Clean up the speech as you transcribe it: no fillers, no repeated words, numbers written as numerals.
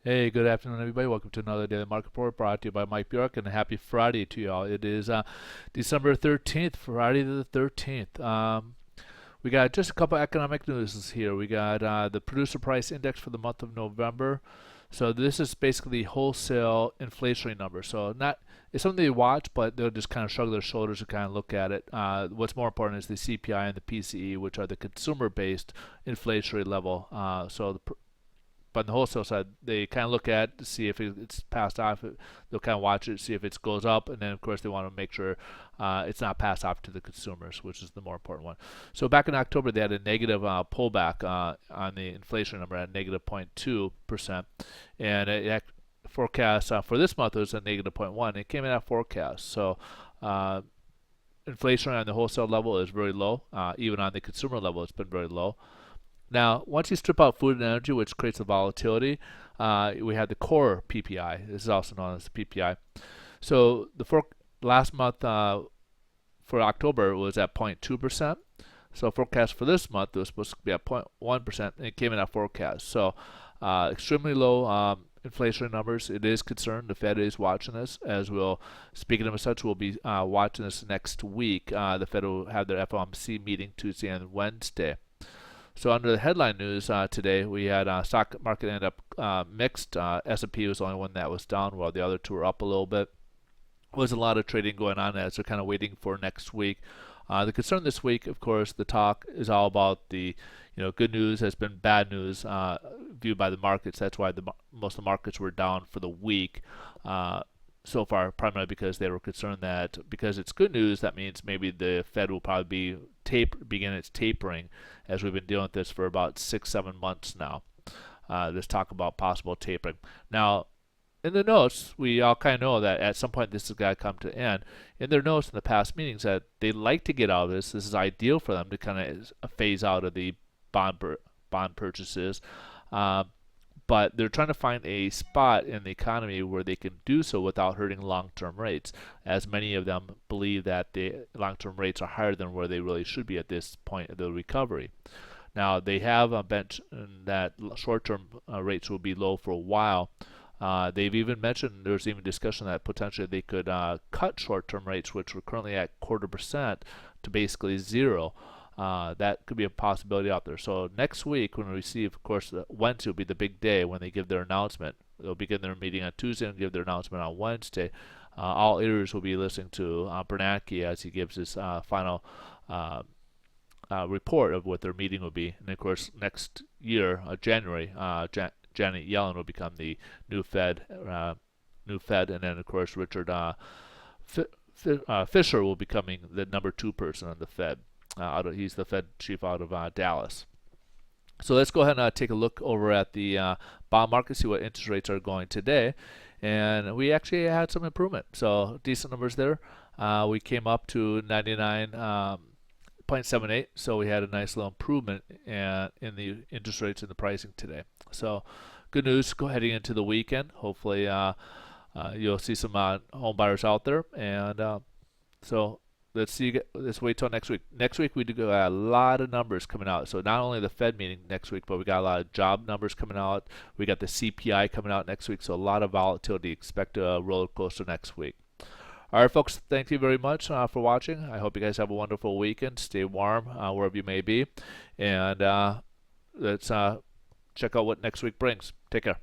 Hey, good afternoon, everybody. Welcome to another Daily Market Report brought to you by Mike Bjork, and a happy Friday to y'all. It is December 13th, Friday the 13th. We got just a couple economic news here. We got the producer price index for the month of November. So this is basically wholesale inflationary numbers. So not it's something they watch, but they'll just kind of shrug their shoulders and kind of look at it. What's more important is the CPI and the PCE, which are the consumer-based inflationary level. But on the wholesale side, they kind of look at to see if it's passed off. They'll kind of watch it, see if it goes up, and then of course they want to make sure it's not passed off to the consumers, which is the more important one. So back in October, they had a negative pullback on the inflation number at negative 0.2%, and forecast for this month was a negative 0.1. It came in at forecast. So inflation on the wholesale level is very low. Even on the consumer level, it's been very low. Now, once you strip out food and energy, which creates the volatility, we have the core PPI. This is also known as the PPI. So last month for October was at 0.2%. So forecast for this month was supposed to be at 0.1%, and it came in at forecast. So extremely low inflation numbers. It is concerned. The Fed is watching this, as we'll, speaking of such, we'll be watching this next week. The Fed will have their FOMC meeting Tuesday and Wednesday. So under the headline news today, we had stock market end up mixed. S&P was the only one that was down, while the other two were up a little bit. Was a lot of trading going on as they're kind of waiting for next week. The concern this week, of course, the talk is all about the good news has been bad news viewed by the markets. That's why most of the markets were down for the week. So far, primarily because they were concerned that because it's good news, that means maybe the Fed will probably begin its tapering, as we've been dealing with this for about 6-7 months now. This talk about possible tapering. Now, in the notes, we all kind of know that at some point this has got to come to an end. In their notes in the past meetings, that they like to get out of this. This is ideal for them to kind of phase out of the bond purchases. But they're trying to find a spot in the economy where they can do so without hurting long-term rates, as many of them believe that the long-term rates are higher than where they really should be at this point of the recovery. Now, they have mentioned that short-term rates will be low for a while. They've even mentioned there's even discussion that potentially they could cut short-term rates, which were currently at 0.25%, to basically zero. That could be a possibility out there. So next week, when we receive, of course, Wednesday will be the big day when they give their announcement. They'll begin their meeting on Tuesday and give their announcement on Wednesday. All ears will be listening to Bernanke as he gives his final report of what their meeting will be. And of course, next year, January, Janet Yellen will become the new Fed, and then of course Richard Fisher will becoming the number 2 person on the Fed. He's the Fed chief out of Dallas. So let's go ahead and take a look over at the bond market, see what interest rates are going today. And we actually had some improvement. So decent numbers there. We came up to 99.78. So we had a nice little improvement in the interest rates and the pricing today. So good news heading into the weekend. Hopefully you'll see some home buyers out there. And so let's wait till next week. Next week we do got a lot of numbers coming out. So not only the Fed meeting next week, but we got a lot of job numbers coming out. We got the CPI coming out next week. So a lot of volatility. Expect a roller coaster next week. All right, folks. Thank you very much for watching. I hope you guys have a wonderful weekend. Stay warm wherever you may be, and let's check out what next week brings. Take care.